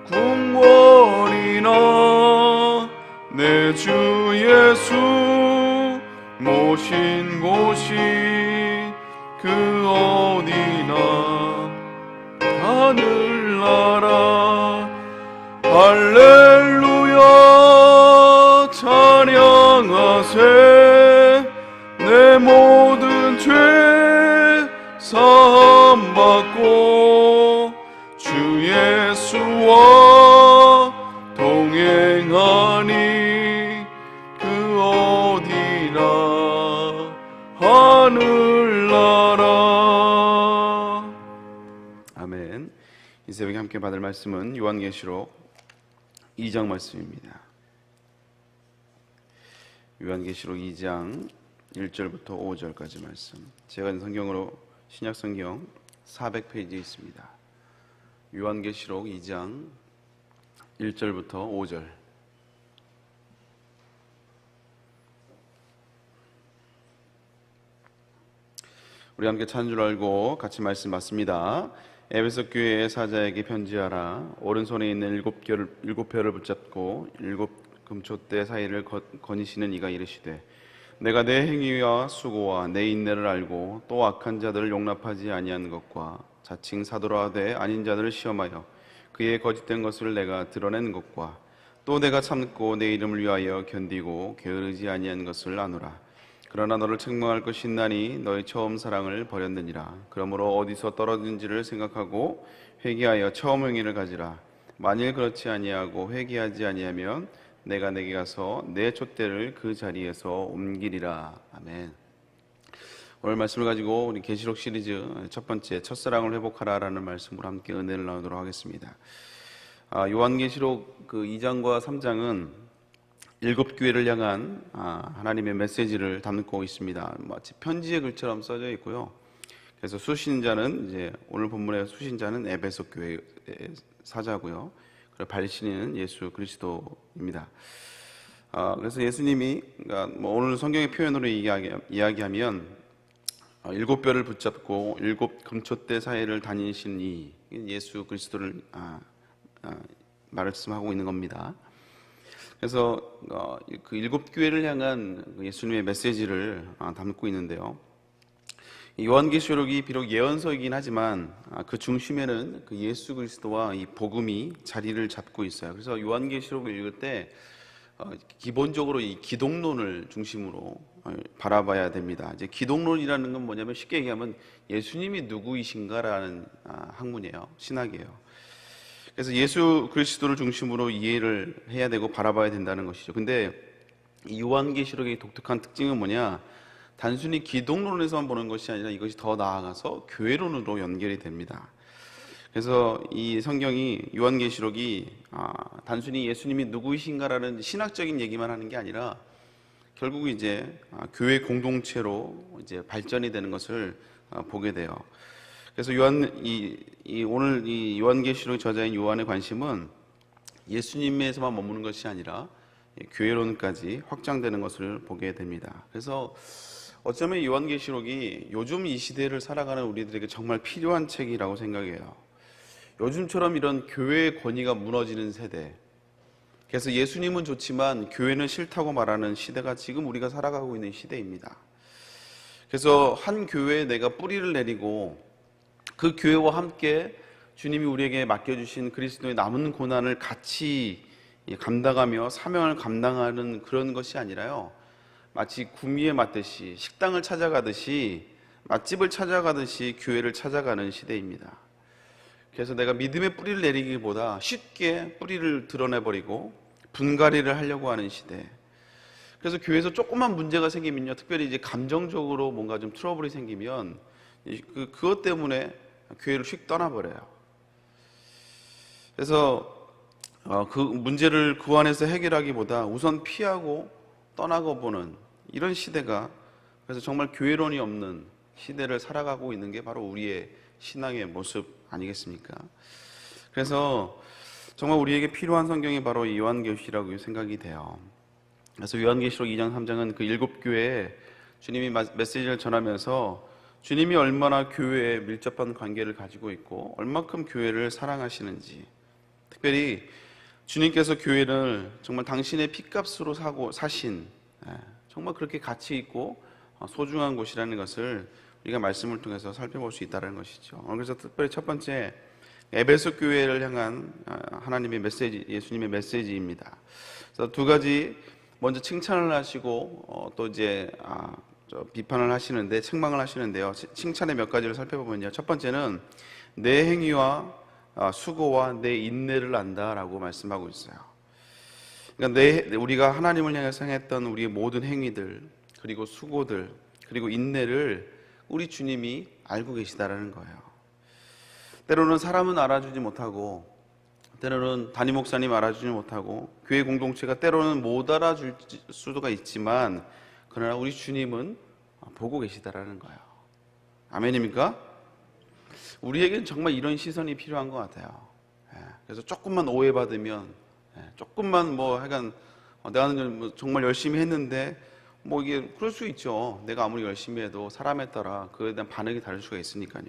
궁궐이나 내 주 예수 모신 곳이 그 어디나 하늘나라 할렐루야 찬양하세 내 모든 죄 사함받고 주 예수와 동행하니 그 어디나 하늘나라. 아멘. 이 새벽에 함께 받을 말씀은 요한계시록 2장 말씀입니다. 요한계시록 2장 1절부터 5절까지 말씀. 제가 있는 성경으로 신약성경 400페이지에 있습니다. 요한계시록 2장 1절부터 5절. 우리 함께 찬 줄 알고 같이 말씀 받습니다. 에베소 교회의 사자에게 편지하라. 오른손에 있는 일곱 별을 붙잡고 일곱 금촛대 사이를 거니시는 이가 이르시되 내가 내 행위와 수고와 내 인내를 알고 또 악한 자들을 용납하지 아니한 것과 자칭 사도라 하되 아닌 자들을 시험하여 그의 거짓된 것을 내가 드러낸 것과 또 내가 참고 내 이름을 위하여 견디고 게으르지 아니한 것을 아노라. 그러나 너를 책망할 것이 있나니 너의 처음 사랑을 버렸느니라. 그러므로 어디서 떨어진지를 생각하고 회개하여 처음 행위를 가지라. 만일 그렇지 아니하고 회개하지 아니하면 내가 내게 가서 내 촛대를 그 자리에서 옮기리라. 아멘. 오늘 말씀을 가지고 우리 계시록 시리즈 첫 번째 첫사랑을 회복하라라는 말씀으로 함께 은혜를 나누도록 하겠습니다. 요한계시록 그 2장과 3장은 일곱 교회를 향한 하나님의 메시지를 담고 있습니다. 마치 편지의 글처럼 써져 있고요. 그래서 수신자는 이제 오늘 본문의 수신자는 에베소 교회의 사자고요. 그리고 발신인은 예수 그리스도입니다. 그래서 예수님이 그러니까 오늘 성경의 표현으로 이야기하면 일곱 별을 붙잡고 일곱 금촛대 사이를 다니신 이 예수 그리스도를 말씀하고 있는 겁니다. 그래서 그 일곱 교회를 향한 예수님의 메시지를 담고 있는데요. 요한계시록이 비록 예언서이긴 하지만 그 중심에는 그 예수 그리스도와 이 복음이 자리를 잡고 있어요. 그래서 요한계시록을 읽을 때 기본적으로 이 기독론을 중심으로 바라봐야 됩니다. 이제 기독론이라는 건 뭐냐면 쉽게 얘기하면 예수님이 누구이신가라는 학문이에요. 신학이에요. 그래서 예수 그리스도를 중심으로 이해를 해야 되고 바라봐야 된다는 것이죠. 근데 이 요한계시록의 독특한 특징은 뭐냐? 단순히 기독론에서만 보는 것이 아니라 이것이 더 나아가서 교회론으로 연결이 됩니다. 그래서 이 성경이 요한계시록이 단순히 예수님이 누구이신가라는 신학적인 얘기만 하는 게 아니라 결국 이제 교회 공동체로 이제 발전이 되는 것을 보게 돼요. 그래서 오늘 이 요한계시록 저자인 요한의 관심은 예수님에서만 머무는 것이 아니라 교회론까지 확장되는 것을 보게 됩니다. 그래서 어쩌면 요한계시록이 요즘 이 시대를 살아가는 우리들에게 정말 필요한 책이라고 생각해요. 요즘처럼 이런 교회의 권위가 무너지는 세대, 그래서 예수님은 좋지만 교회는 싫다고 말하는 시대가 지금 우리가 살아가고 있는 시대입니다. 그래서 한 교회에 내가 뿌리를 내리고 그 교회와 함께 주님이 우리에게 맡겨주신 그리스도의 남은 고난을 같이 감당하며 사명을 감당하는 그런 것이 아니라요, 마치 구미에 맞듯이 식당을 찾아가듯이 맛집을 찾아가듯이 교회를 찾아가는 시대입니다. 그래서 내가 믿음의 뿌리를 내리기보다 쉽게 뿌리를 드러내버리고 분갈이를 하려고 하는 시대. 그래서 교회에서 조그만 문제가 생기면요, 특별히 이제 감정적으로 뭔가 좀 트러블이 생기면 그것 때문에 교회를 휙 떠나버려요. 그래서 그 문제를 그 안에서 해결하기보다 우선 피하고 떠나고 보는 이런 시대가, 그래서 정말 교회론이 없는 시대를 살아가고 있는 게 바로 우리의 신앙의 모습 아니겠습니까? 그래서 정말 우리에게 필요한 성경이 바로 이 요한계시라고 생각이 돼요. 그래서 요한계시록 2장 3장은 그 일곱 교회에 주님이 메시지를 전하면서 주님이 얼마나 교회에 밀접한 관계를 가지고 있고 얼마큼 교회를 사랑하시는지, 특별히 주님께서 교회를 정말 당신의 핏값으로 사신 정말 그렇게 가치 있고 소중한 곳이라는 것을 우리가 말씀을 통해서 살펴볼 수 있다는 것이죠. 그래서 특별히 첫 번째, 에베소 교회를 향한 하나님의 메시지, 예수님의 메시지입니다. 그래서 두 가지, 먼저 칭찬을 하시고 또 이제 비판을 하시는데, 책망을 하시는데요. 칭찬의 몇 가지를 살펴보면요, 첫 번째는 내 행위와 수고와 내 인내를 안다라고 말씀하고 있어요. 그러니까 우리가 하나님을 향해서 행했던 우리의 모든 행위들, 그리고 수고들, 그리고 인내를 우리 주님이 알고 계시다라는 거예요. 때로는 사람은 알아주지 못하고, 때로는 담임 목사님 알아주지 못하고, 교회 공동체가 때로는 못 알아줄 수도 있지만, 그러나 우리 주님은 보고 계시다라는 거예요. 아멘입니까? 우리에겐 정말 이런 시선이 필요한 것 같아요. 그래서 조금만 오해받으면, 조금만 하여간 내가 정말 열심히 했는데, 이게 그럴 수 있죠. 내가 아무리 열심히 해도 사람에 따라 그에 대한 반응이 다를 수가 있으니까요.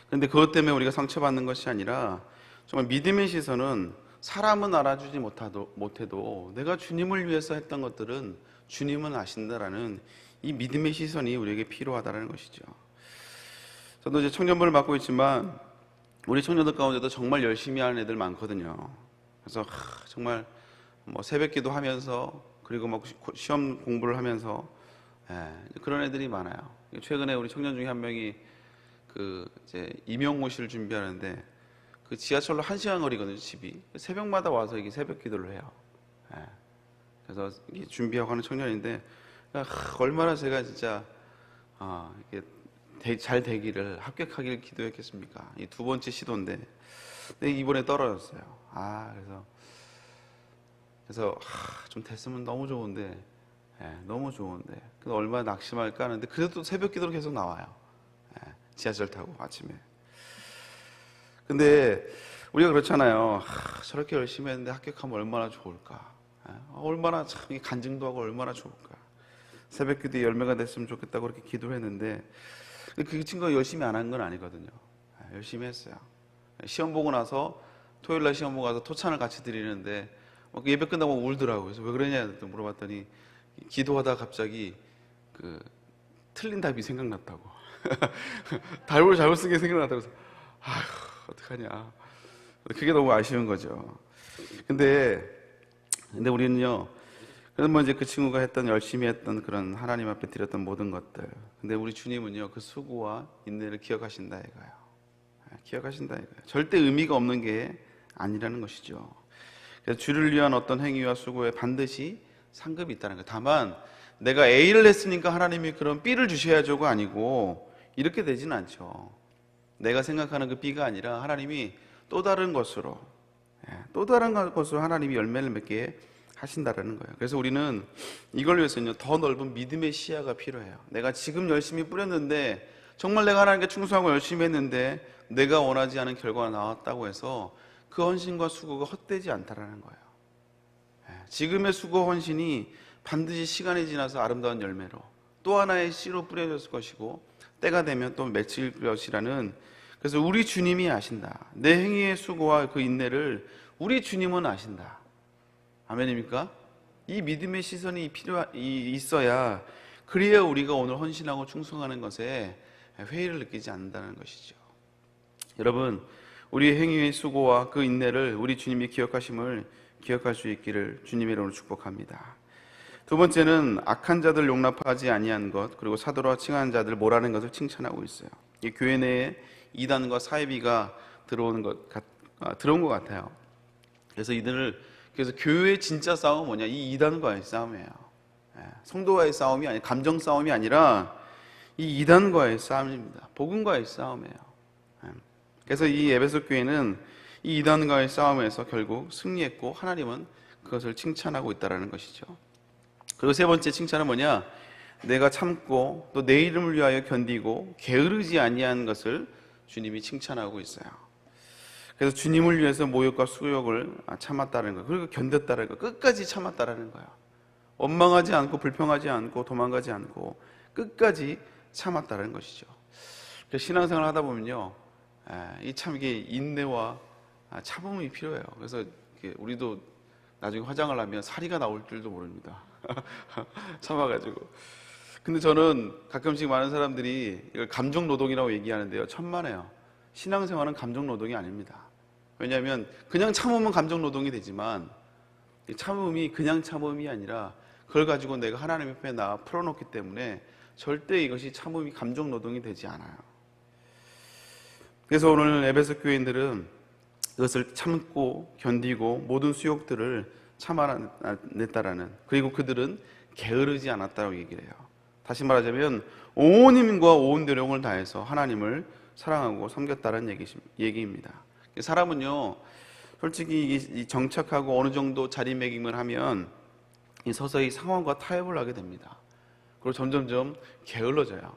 그런데 그것 때문에 우리가 상처받는 것이 아니라, 정말 믿음의 시선은 사람은 알아주지 못해도 내가 주님을 위해서 했던 것들은 주님은 아신다라는 이 믿음의 시선이 우리에게 필요하다는 것이죠. 저도 이제 청년부를 맡고 있지만 우리 청년들 가운데도 정말 열심히 하는 애들 많거든요. 그래서 정말 새벽기도 하면서, 그리고 시험 공부를 하면서 그런 애들이 많아요. 최근에 우리 청년 중에 한 명이 이제 임용고시를 준비하는데, 그 지하철로 1시간 거리거든요, 집이. 새벽마다 와서 이게 새벽 기도를 해요. 그래서 준비하고 하는 청년인데, 얼마나 제가 진짜 이게 잘 되기를, 합격하기를 기도했겠습니까? 이 두 번째 시도인데, 근데 이번에 떨어졌어요. 그래서 좀 됐으면 너무 좋은데, 너무 좋은데. 그래서 얼마나 낙심할까 하는데, 그래도 새벽 기도로 계속 나와요. 지하철 타고 아침에. 근데 우리가 그렇잖아요. 저렇게 열심히 했는데 합격하면 얼마나 좋을까. 얼마나 참 간증도 하고 얼마나 좋을까. 새벽 기도에 열매가 됐으면 좋겠다고 그렇게 기도를 했는데, 그 친구가 열심히 안 한 건 아니거든요. 열심히 했어요. 시험 보고 나서, 토요일날 시험 보고 나서 토찬을 같이 드리는데 예배 끝나고 울더라고요. 그래서 왜 그러냐 물어봤더니, 기도하다가 갑자기 틀린 답이 생각났다고. 답을 잘못 쓴 게 생각났다고. 그래서 어떡하냐. 그게 너무 아쉬운 거죠. 근데 우리는요, 그래서 이제 그 친구가 열심히 했던 그런 하나님 앞에 드렸던 모든 것들, 근데 우리 주님은요, 그 수고와 인내를 기억하신다 이거예요. 기억하신다 이거예요. 절대 의미가 없는 게 아니라는 것이죠. 그래서 주를 위한 어떤 행위와 수고에 반드시 상급이 있다는 거예요. 다만 내가 A를 했으니까 하나님이 그런 B를 주셔야죠가 아니고, 이렇게 되지는 않죠. 내가 생각하는 그 B가 아니라 하나님이 또 다른 것으로 하나님이 열매를 맺게 하신다라는 거예요. 그래서 우리는 이걸 위해서는요, 더 넓은 믿음의 시야가 필요해요. 내가 지금 열심히 뿌렸는데, 정말 내가 하나님께 충성하고 열심히 했는데 내가 원하지 않은 결과가 나왔다고 해서 그 헌신과 수고가 헛되지 않다라는 거예요. 지금의 수고 헌신이 반드시 시간이 지나서 아름다운 열매로, 또 하나의 씨로 뿌려졌을 것이고, 때가 되면 또 맺힐 것이라는, 그래서 우리 주님이 아신다. 내 행위의 수고와 그 인내를 우리 주님은 아신다. 아멘입니까? 이 믿음의 시선이 있어야, 그래야 우리가 오늘 헌신하고 충성하는 것에 회의를 느끼지 않는다는 것이죠. 여러분, 우리의 행위의 수고와 그 인내를 우리 주님이 기억하심을 기억할 수 있기를 주님의 이름으로 축복합니다. 두 번째는 악한 자들 용납하지 아니한 것, 그리고 사도라 칭한 자들 모라는 것을 칭찬하고 있어요. 이 교회 내에 이단과 사이비가 들어온 것 같아요. 그래서 교회의 진짜 싸움은 뭐냐? 이 이단과의 싸움이에요. 성도와의 싸움이 아니라, 감정 싸움이 아니라 이 이단과의 싸움입니다. 복음과의 싸움이에요. 그래서 이 에베소 교회는 이 이단과의 싸움에서 결국 승리했고, 하나님은 그것을 칭찬하고 있다는 것이죠. 그리고 세 번째 칭찬은 뭐냐? 내가 참고 또 내 이름을 위하여 견디고 게으르지 아니한 것을 주님이 칭찬하고 있어요. 그래서 주님을 위해서 모욕과 수욕을 참았다는 거예요. 그리고 견뎠다는 거예요. 끝까지 참았다는 거예요. 원망하지 않고, 불평하지 않고, 도망가지 않고 끝까지 참았다는 것이죠. 신앙생활 하다 보면요, 이게 인내와 참음이 필요해요. 그래서 우리도 나중에 화장을 하면 사리가 나올 줄도 모릅니다. 참아가지고. 근데 저는 가끔씩 많은 사람들이 이걸 감정 노동이라고 얘기하는데요, 천만에요. 신앙생활은 감정 노동이 아닙니다. 왜냐하면 그냥 참으면 감정 노동이 되지만 참음이 그냥 참음이 아니라 그걸 가지고 내가 하나님 앞에 나와 풀어놓기 때문에 절대 이것이 참음이 감정 노동이 되지 않아요. 그래서 오늘 에베소 교인들은 이것을 참고 견디고 모든 수욕들을 참아냈다라는, 그리고 그들은 게으르지 않았다고 얘기를 해요. 다시 말하자면 온 힘과 온 노력을 다해서 하나님을 사랑하고 섬겼다는 얘기입니다. 사람은요, 솔직히 정착하고 어느 정도 자리매김을 하면 서서히 상황과 타협을 하게 됩니다. 그리고 점점점 게을러져요.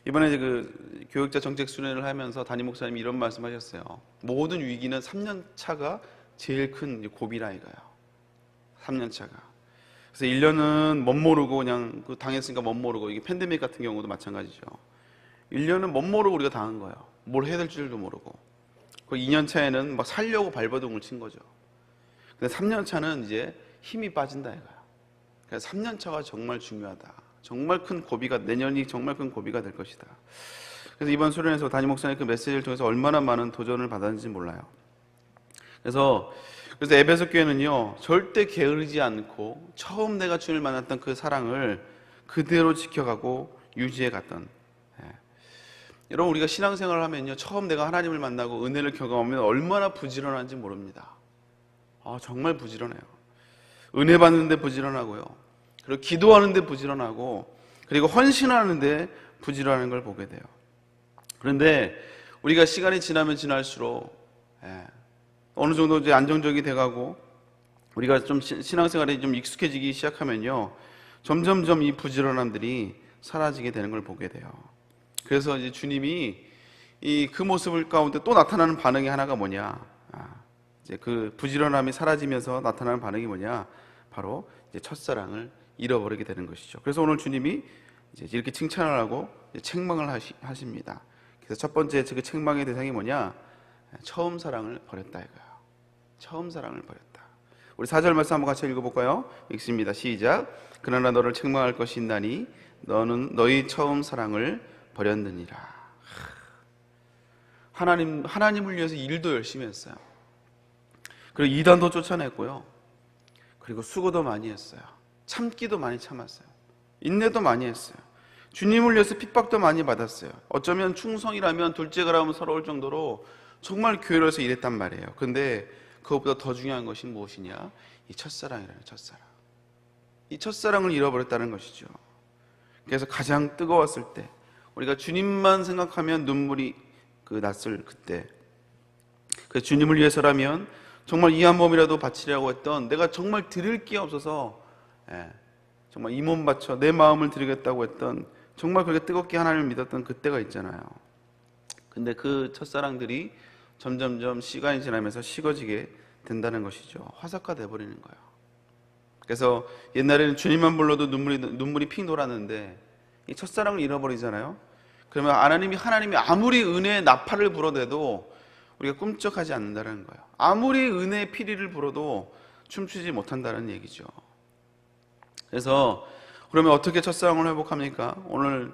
이번에 그 교육자 정책 수련을 하면서 담임 목사님이 이런 말씀하셨어요. 모든 위기는 3년 차가 제일 큰 고비라 이거예요. 3년 차가. 그래서 1년은 멋모르고 그냥 당했으니까 멋모르고, 이게 팬데믹 같은 경우도 마찬가지죠. 1년은 멋모르고 우리가 당한 거예요. 뭘 해야 될 줄도 모르고. 그 2년 차에는 막 살려고 발버둥을 친 거죠. 근데 3년 차는 이제 힘이 빠진다 이거예요. 그래서 3년 차가 정말 중요하다. 정말 큰 고비가, 내년이 정말 큰 고비가 될 것이다. 그래서 이번 수련에서 담임 목사님 그 메시지를 통해서 얼마나 많은 도전을 받았는지 몰라요. 그래서 에베소 교회는요, 절대 게으르지 않고 처음 내가 주님을 만났던 그 사랑을 그대로 지켜가고 유지해 갔던. 여러분, 우리가 신앙생활을 하면요, 처음 내가 하나님을 만나고 은혜를 경험하면 얼마나 부지런한지 모릅니다. 정말 부지런해요. 은혜 받는데 부지런하고요, 그리고 기도하는데 부지런하고, 그리고 헌신하는데 부지런한 걸 보게 돼요. 그런데 우리가 시간이 지나면 지날수록 어느 정도 이제 안정적이 돼가고 우리가 좀 신앙생활에 좀 익숙해지기 시작하면요, 점점점 이 부지런함들이 사라지게 되는 걸 보게 돼요. 그래서 이제 주님이 그 모습을 가운데 또 나타나는 반응이 하나가 뭐냐? 이제 그 부지런함이 사라지면서 나타나는 반응이 뭐냐? 바로 이제 첫사랑을 잃어버리게 되는 것이죠. 그래서 오늘 주님이 이제 이렇게 칭찬을 하고 책망을 하십니다. 그래서 첫 번째 그 책망의 대상이 뭐냐? 처음 사랑을 버렸다 이거예요. 처음 사랑을 버렸다. 우리 4절 말씀 한번 같이 읽어볼까요? 읽습니다. 시작. 그러나 너를 책망할 것이 있나니 너는 너희 처음 사랑을 버렸느니라. 하나님을 위해서 일도 열심히 했어요. 그리고 이단도 쫓아냈고요, 그리고 수고도 많이 했어요. 참기도 많이 참았어요. 인내도 많이 했어요. 주님을 위해서 핍박도 많이 받았어요. 어쩌면 충성이라면 둘째가 라면 서러울 정도로 정말 교회로서 일했단 말이에요. 근데 그것보다 더 중요한 것이 무엇이냐? 이 첫사랑이라는 첫사랑. 이 첫사랑을 잃어버렸다는 것이죠. 그래서 가장 뜨거웠을 때, 우리가 주님만 생각하면 눈물이 났을 그때, 그 주님을 위해서라면 정말 이 한 몸이라도 바치려고 했던, 내가 정말 드릴 게 없어서 정말 이 몸 바쳐 내 마음을 드리겠다고 했던, 정말 그렇게 뜨겁게 하나님을 믿었던 그때가 있잖아요. 근데 그 첫사랑들이 점점점 시간이 지나면서 식어지게 된다는 것이죠. 화석화 돼버리는 거예요. 그래서 옛날에는 주님만 불러도 눈물이 핑 돌았는데 이 첫사랑을 잃어버리잖아요. 그러면 하나님이 아무리 은혜의 나팔을 불어대도 우리가 꿈쩍하지 않는다는 거예요. 아무리 은혜의 피리를 불어도 춤추지 못한다는 얘기죠. 그래서 그러면 어떻게 첫사랑을 회복합니까? 오늘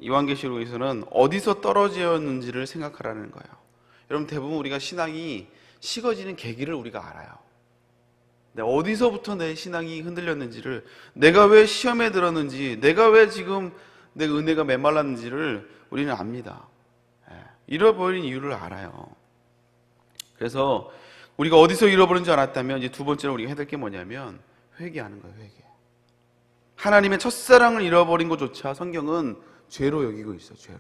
요한계시록에서는 어디서 떨어졌는지를 생각하라는 거예요. 여러분, 대부분 우리가 신앙이 식어지는 계기를 우리가 알아요. 어디서부터 내 신앙이 흔들렸는지를, 내가 왜 시험에 들었는지, 내가 왜 지금 내 은혜가 메말랐는지를 우리는 압니다. 잃어버린 이유를 알아요. 그래서 우리가 어디서 잃어버린 줄 알았다면 이제 두 번째로 우리가 해야 될 게 뭐냐면 회개하는 거예요. 회개. 하나님의 첫사랑을 잃어버린 것조차 성경은 죄로 여기고 있어요. 죄로.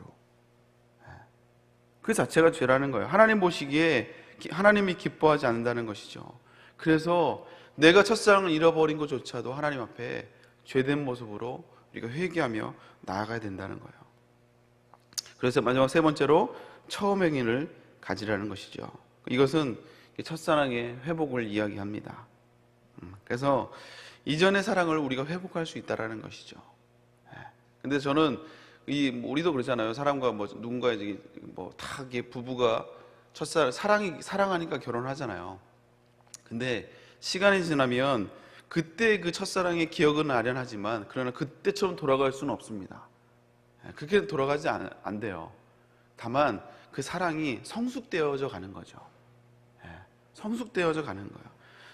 그 자체가 죄라는 거예요. 하나님 보시기에 하나님이 기뻐하지 않는다는 것이죠. 그래서 내가 첫사랑을 잃어버린 것조차도 하나님 앞에 죄된 모습으로 우리가 회개하며 나아가야 된다는 거예요. 그래서 마지막 세 번째로 처음 행위를 가지라는 것이죠. 이것은 첫사랑의 회복을 이야기합니다. 그래서 이전의 사랑을 우리가 회복할 수 있다는 것이죠. 근데 저는 우리도 그러잖아요. 사람과 뭐 누군가 이제 뭐다 부부가 사랑하니까 결혼하잖아요. 근데 시간이 지나면 그때 그 첫사랑의 기억은 아련하지만 그러나 그때처럼 돌아갈 수는 없습니다. 그렇게 돌아가지 안 돼요. 다만 그 사랑이 성숙되어져 가는 거죠. 성숙되어져 가는 거예요.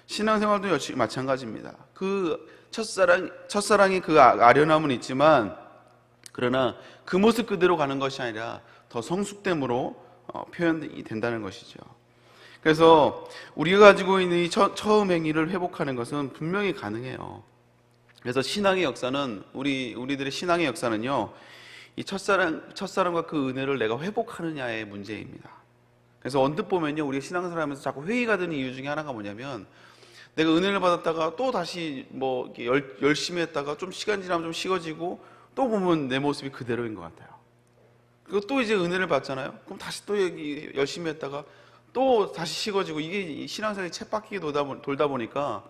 신앙생활도 역시 마찬가지입니다. 그 첫사랑의 그 아련함은 있지만 그러나 그 모습 그대로 가는 것이 아니라 더 성숙됨으로 표현이 된다는 것이죠. 그래서 우리가 가지고 있는 이 처음 행위를 회복하는 것은 분명히 가능해요. 그래서 신앙의 역사는 우리들의 신앙의 역사는요, 이 첫사랑과 그 은혜를 내가 회복하느냐의 문제입니다. 그래서 언뜻 보면요, 우리 신앙생활하면서 자꾸 회의가 되는 이유 중에 하나가 뭐냐면 내가 은혜를 받았다가 또 다시 뭐 열심히 했다가 좀 시간 지나면 좀 식어지고 또 보면 내 모습이 그대로인 것 같아요. 그리고 또 이제 은혜를 받잖아요. 그럼 다시 또 열심히 했다가 또 다시 식어지고, 이게 신앙생활이 쳇바퀴 돌다 보니까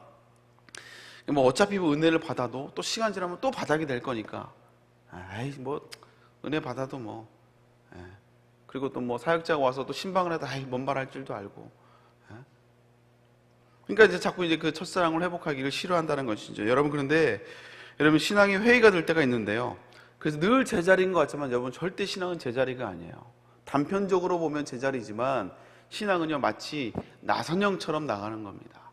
뭐 어차피 뭐 은혜를 받아도 또 시간 지나면 또 바닥이 될 거니까 아이 뭐 은혜 받아도 뭐 그리고 또 뭐 사역자가 와서 또 신방을 해도 아이 뭔 말 할 줄도 알고. 그러니까 이제 자꾸 이제 그 첫사랑을 회복하기를 싫어한다는 것이죠. 여러분, 그런데 여러분, 신앙이 회의가 될 때가 있는데요. 그래서 늘 제자리인 것 같지만 여러분, 절대 신앙은 제자리가 아니에요. 단편적으로 보면 제자리지만 신앙은요, 마치 나선형처럼 나가는 겁니다.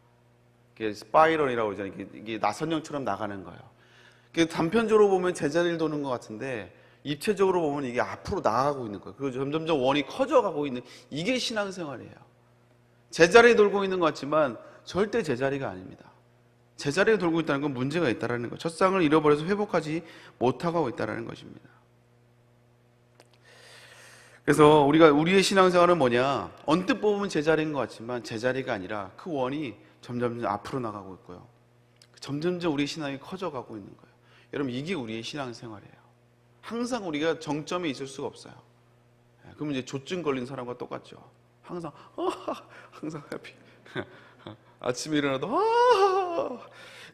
이게 스파이럴이라고 그러잖아요. 이게 나선형처럼 나가는 거예요. 단편적으로 보면 제자리를 도는 것 같은데 입체적으로 보면 이게 앞으로 나아가고 있는 거예요. 그리고 점점점 원이 커져가고 있는, 이게 신앙생활이에요. 제자리에 돌고 있는 것 같지만 절대 제자리가 아닙니다. 제자리에 돌고 있다는 건 문제가 있다는 거예요. 첫상을 잃어버려서 회복하지 못하고 있다는 것입니다. 그래서 우리의 신앙생활은 뭐냐? 언뜻 보면 제자리인 것 같지만 제자리가 아니라 그 원이 점점 앞으로 나가고 있고요. 점점점 우리의 신앙이 커져가고 있는 거예요. 여러분, 이게 우리의 신앙생활이에요. 항상 우리가 정점에 있을 수가 없어요. 그러면 이제 조증 걸린 사람과 똑같죠. 항상 해피. 아침에 일어나도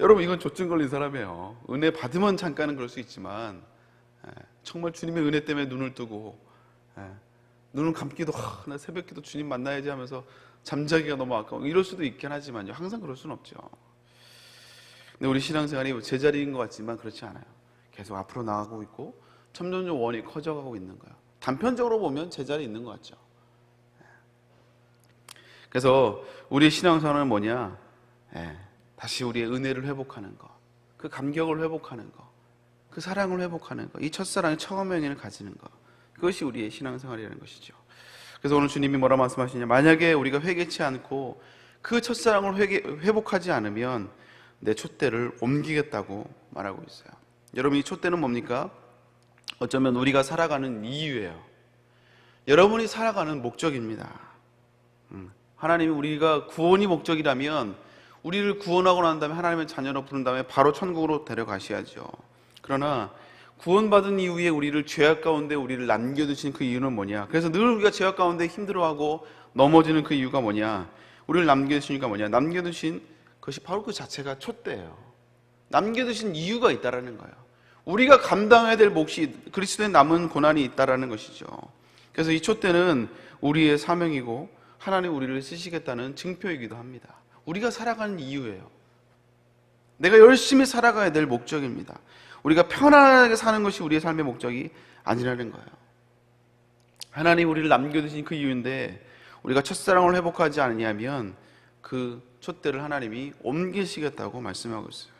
여러분, 이건 조증 걸린 사람이에요. 은혜 받으면 잠깐은 그럴 수 있지만 정말 주님의 은혜 때문에 눈을 뜨고 눈을 감기도 나 새벽기도 주님 만나야지 하면서 잠자기가 너무 아까워 이럴 수도 있긴 하지만요, 항상 그럴 수는 없죠. 근데 우리 신앙생활이 제자리인 것 같지만 그렇지 않아요. 계속 앞으로 나가고 있고 점점점 원이 커져가고 있는 거예요. 단편적으로 보면 제자리에 있는 것 같죠. 그래서 우리의 신앙생활은 뭐냐? 다시 우리의 은혜를 회복하는 것, 그 감격을 회복하는 것, 그 사랑을 회복하는 것, 이 첫사랑의 처음 행위를 가지는 것, 그것이 우리의 신앙생활이라는 것이죠. 그래서 오늘 주님이 뭐라 말씀하시냐? 만약에 우리가 회개치 않고 그 첫사랑을 회복하지 않으면 내 촛대를 옮기겠다고 말하고 있어요. 여러분, 이 촛대는 뭡니까? 어쩌면 우리가 살아가는 이유예요. 여러분이 살아가는 목적입니다. 하나님이 우리가 구원이 목적이라면 우리를 구원하고 난 다음에 하나님의 자녀로 부른 다음에 바로 천국으로 데려가셔야죠. 그러나 구원받은 이후에 우리를 죄악 가운데 우리를 남겨두신 그 이유는 뭐냐? 그래서 늘 우리가 죄악 가운데 힘들어하고 넘어지는 그 이유가 뭐냐? 우리를 남겨두시니까 뭐냐? 남겨두신 것이 바로 그 자체가 촛대예요. 남겨두신 이유가 있다라는 거예요. 우리가 감당해야 될 몫이, 그리스도의 남은 고난이 있다라는 것이죠. 그래서 이 촛대는 우리의 사명이고 하나님 우리를 쓰시겠다는 증표이기도 합니다. 우리가 살아가는 이유예요. 내가 열심히 살아가야 될 목적입니다. 우리가 편안하게 사는 것이 우리의 삶의 목적이 아니라는 거예요. 하나님 우리를 남겨두신 그 이유인데 우리가 첫사랑을 회복하지 않으면 그 촛대를 하나님이 옮기시겠다고 말씀하고 있어요.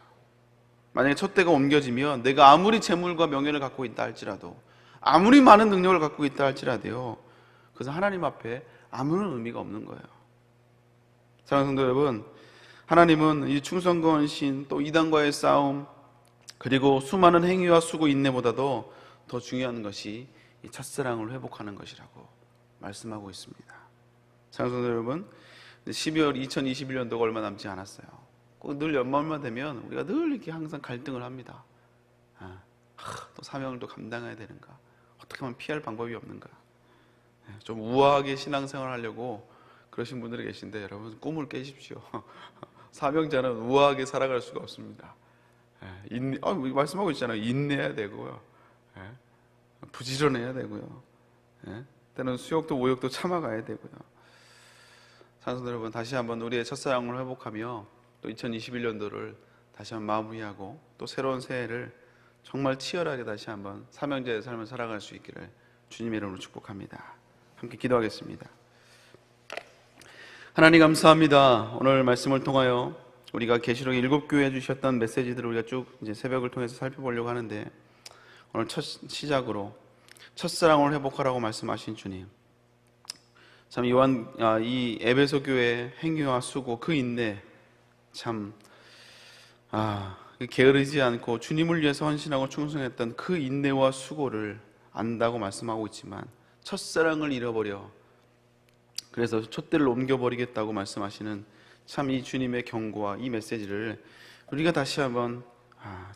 만약에 촛대가 옮겨지면 내가 아무리 재물과 명예를 갖고 있다 할지라도, 아무리 많은 능력을 갖고 있다 할지라도요, 그래서 하나님 앞에 아무런 의미가 없는 거예요. 사랑하는 성도 여러분, 하나님은 이 충성과 헌신, 또 이단과의 싸움, 그리고 수많은 행위와 수고, 인내보다도 더 중요한 것이 이 첫사랑을 회복하는 것이라고 말씀하고 있습니다. 사랑하는 성도 여러분, 12월 2021년도가 얼마 남지 않았어요. 꼭 늘 연말만 되면 우리가 늘 이렇게 항상 갈등을 합니다. 또 사명을 또 감당해야 되는가? 어떻게 하면 피할 방법이 없는가? 좀 우아하게 신앙생활 하려고 그러신 분들이 계신데 여러분, 꿈을 깨십시오. 사명자는 우아하게 살아갈 수가 없습니다. 말씀하고 있잖아요. 인내해야 되고요. 부지런해야 되고요. 때는 수욕도 모욕도 참아가야 되고요. 사랑하는 여러분, 다시 한번 우리의 첫사랑을 회복하며 또 2021년도를 다시 한번 마무리하고 또 새로운 새해를 정말 치열하게 다시 한번 사명자의 삶을 살아갈 수 있기를 주님의 이름으로 축복합니다. 함께 기도하겠습니다. 하나님 감사합니다. 오늘 말씀을 통하여 우리가 계시록 7교회에 주셨던 메시지들을 우리가 쭉 이제 새벽을 통해서 살펴보려고 하는데, 오늘 첫 시작으로 첫사랑을 회복하라고 말씀하신 주님, 참 이 에베소 교회의 행위와 수고, 그 인내, 참 게으르지 않고 주님을 위해서 헌신하고 충성했던 그 인내와 수고를 안다고 말씀하고 있지만, 첫사랑을 잃어버려 그래서 촛대를 옮겨버리겠다고 말씀하시는 참 이 주님의 경고와 이 메시지를 우리가 다시 한번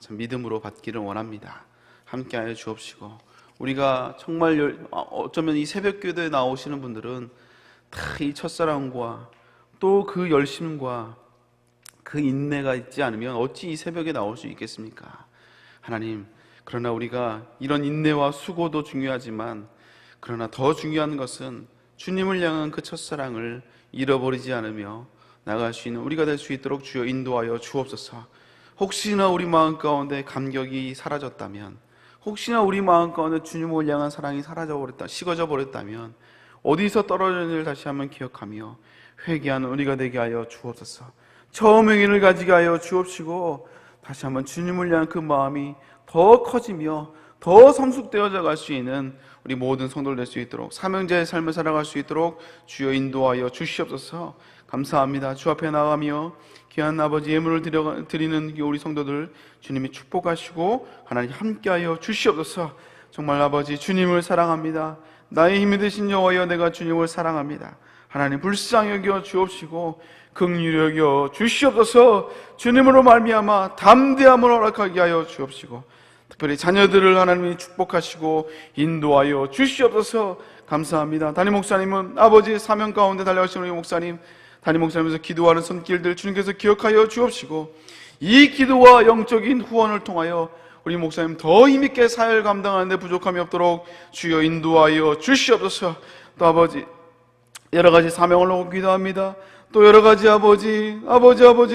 참 믿음으로 받기를 원합니다. 함께하여 주옵시고, 우리가 정말 어쩌면 이 새벽기도에 나오시는 분들은 다 이 첫사랑과 또 그 열심과 그 인내가 있지 않으면 어찌 이 새벽에 나올 수 있겠습니까? 하나님, 그러나 우리가 이런 인내와 수고도 중요하지만, 그러나 더 중요한 것은 주님을 향한 그 첫사랑을 잃어버리지 않으며 나갈 수 있는 우리가 될 수 있도록 주여 인도하여 주옵소서. 혹시나 우리 마음 가운데 감격이 사라졌다면, 혹시나 우리 마음 가운데 주님을 향한 사랑이 식어져 버렸다면 어디서 떨어졌는지를 다시 한번 기억하며 회개하는 우리가 되게 하여 주옵소서. 처음 행위를 가지게 하여 주옵시고, 다시 한번 주님을 향한 그 마음이 더 커지며 더 성숙되어져 갈 수 있는 우리 모든 성도들 될 수 있도록, 사명자의 삶을 살아갈 수 있도록 주여 인도하여 주시옵소서. 감사합니다. 주 앞에 나가며 귀한 아버지 예물을 드리는 우리 성도들 주님이 축복하시고 하나님 함께하여 주시옵소서. 정말 아버지, 주님을 사랑합니다. 나의 힘이 되신 여호와여, 내가 주님을 사랑합니다. 하나님 불쌍히 여겨 주옵시고 긍휼히 여겨 주시옵소서. 주님으로 말미암아 담대함을 허락하게 하여 주옵시고, 특별히 자녀들을 하나님이 축복하시고 인도하여 주시옵소서. 감사합니다. 담임 목사님은 아버지의 사명 가운데 달려가시는 우리 목사님, 담임 목사님에서 기도하는 손길들 주님께서 기억하여 주옵시고, 이 기도와 영적인 후원을 통하여 우리 목사님 더 힘있게 사역을 감당하는 데 부족함이 없도록 주여 인도하여 주시옵소서. 또 아버지, 여러 가지 사명을 놓고 기도합니다. 또 여러 가지 아버지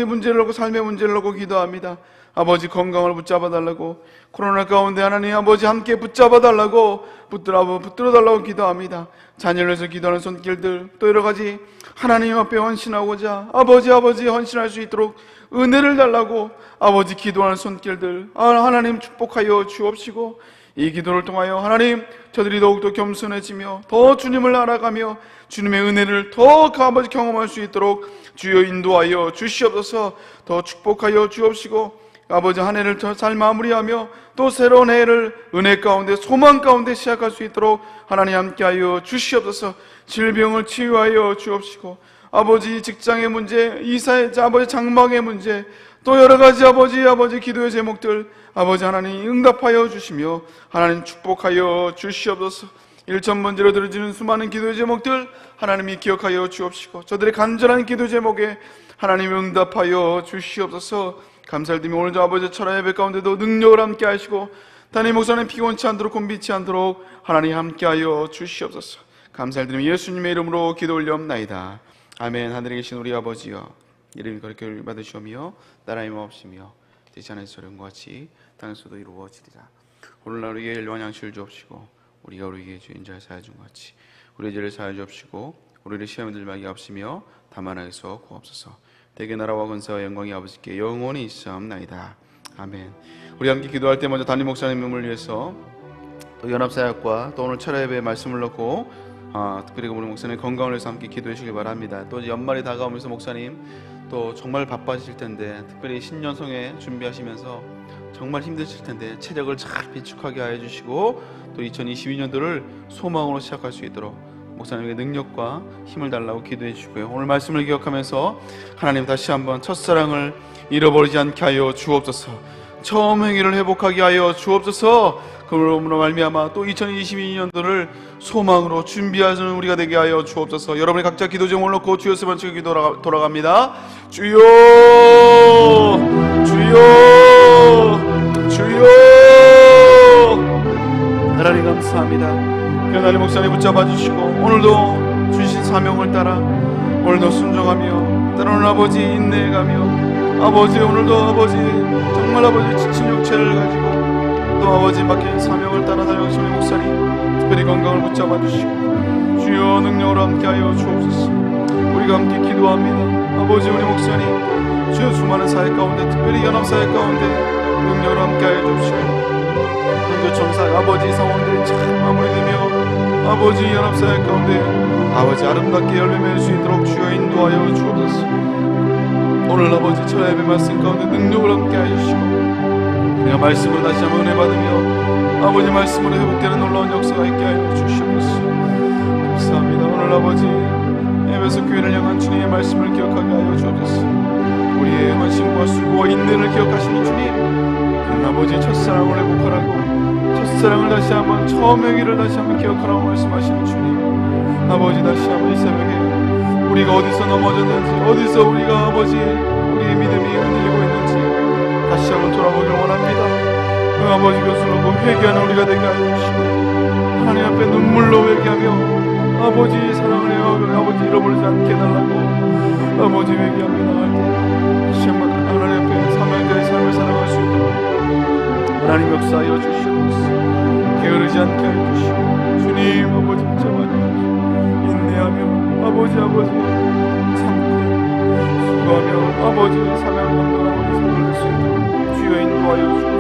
문제를 놓고, 삶의 문제를 놓고 기도합니다. 아버지 건강을 붙잡아 달라고, 코로나 가운데 하나님 아버지 함께 붙잡아 달라고, 붙들어 달라고 기도합니다. 자녀를 위해서 기도하는 손길들, 또 여러 가지 하나님 앞에 헌신하고자 아버지 헌신할 수 있도록 은혜를 달라고 아버지 기도하는 손길들 하나님 축복하여 주옵시고, 이 기도를 통하여 하나님 저들이 더욱더 겸손해지며 더 주님을 알아가며 주님의 은혜를 더 아버지 경험할 수 있도록 주여 인도하여 주시옵소서. 더 축복하여 주옵시고, 아버지 한 해를 더 잘 마무리하며 또 새로운 해를 은혜 가운데 소망 가운데 시작할 수 있도록 하나님 함께하여 주시옵소서. 질병을 치유하여 주옵시고, 아버지 직장의 문제, 이사의 아버지 장막의 문제, 또 여러 가지 아버지 기도의 제목들 아버지 하나님 응답하여 주시며 하나님 축복하여 주시옵소서. 일천 문제로 들어지는 수많은 기도의 제목들 하나님이 기억하여 주옵시고, 저들의 간절한 기도 제목에 하나님 응답하여 주시옵소서. 감사를 드리며 오늘도 아버지 철야 예배 가운데도 능력을 함께 하시고, 담임 목사님 피곤치 않도록 곤비치 않도록 하나님 함께하여 주시옵소서. 감사를 드리며 예수님의 이름으로 기도 올려옵나이다. 아멘. 하늘에 계신 우리 아버지여, 이름이 거룩히 받으시오며 나라의 마옵시며 되지 않은 소령과 같이 땅에서도 이루어지리라. 오늘날 우리에게 일용할 양식을 주옵시고, 우리가 우리에게 주인 자를 사하여 준 것 같이 우리의 죄를 사하여 주옵시고, 우리를 시험에 들지 말게 하옵시며 다만 악에서 구하옵소서. 대개 나라와 권세와 영광이 아버지께 영원히 있사옵나이다. 아멘. 우리 함께 기도할 때 먼저 담임 목사님을 위해서, 또 연합사역과 또 오늘 철야 예배의 말씀을 넣고 특별히 우리 목사님 건강을 위해서 함께 기도해 주시기 바랍니다. 또 연말이 다가오면서 목사님 또 정말 바빠지실 텐데, 특별히 신년송에 준비하시면서 정말 힘드실 텐데 체력을 잘 비축하게 하여 주시고, 또 2022년도를 소망으로 시작할 수 있도록 목사님에게 능력과 힘을 달라고 기도해 주시고요. 오늘 말씀을 기억하면서 하나님 다시 한번 첫사랑을 잃어버리지 않게 하여 주옵소서. 처음 행위를 회복하게 하여 주옵소서. 그러므로 말미암아 또 2022년도를 소망으로 준비하는 우리가 되게 하여 주옵소서. 여러분의 각자 기도 제목을 놓고 주여 세 번째 기도 돌아갑니다. 주여 주여 주여 하나님 감사합니다. 하나님 목사님 붙잡아 주시고 오늘도 주신 사명을 따라 오늘도 순종하며 때로는 아버지 인내해가며 아버지 오늘도 아버지 정말 아버지 지친 육체를 가지고 또 아버지 맡긴 사명을 따라 달려가신 우리 목사님 특별히 건강을 붙잡아 주시고 주여 능력으로 함께하여 주옵소서. 우리가 함께 기도합니다. 아버지 우리 목사님 주여 수많은 사회 가운데 특별히 연합사회 가운데 능력으로 함께하여 주시고 선교청사 아버지 상황들이 잘 마무리되며 아버지 연합사회 가운데 아버지 아름답게 열매 맺을 수 있도록 주여 인도하여 주옵소서. 오늘 아버지 첫 예배 말씀 가운데 능력을 함께 해주시고 우리가 말씀으로 다시 한번 은혜 받으며 아버지 말씀으로 회복되는 놀라운 역사가 있게 하여 주시옵소서. 감사합니다. 오늘 아버지 에베소 교회를 향한 주님의 말씀을 기억하게 하여 주옵소서. 우리의 헌신과 수고와 인내를 기억하시는 주님, 그런 아버지 첫사랑을 회복하라고 첫사랑을 다시 한번 처음의 길을 다시 한번 기억하라고 말씀하시는 주님, 아버지 다시 한번 이 새벽에 우리가 어디서 넘어졌는지 어디서 우리가 아버지 우리의 믿음이 흔들리고 있는지 다시 한번 돌아보길 원합니다. 그 아버지 교수로 회개하는 우리가 되게 하여 주시고 하나님 앞에 눈물로 회개하며 아버지 사랑을 해요 아버지 잃어버리지 않게 해달라고 아버지 회개하며 나갈 때 다시 한번 하나님 앞에 사명자의 삶을 살아갈 수 있도록 하나님 역사하여 주시옵소서. 게으르지 않게 하여 주시고 주님 아버지 붙잡아주시고 인내하며 아버지 참고 수고하며 아버지 사명을 감당하고 이 삶을 할 수 있도록 주여 인도하여 주시옵소서.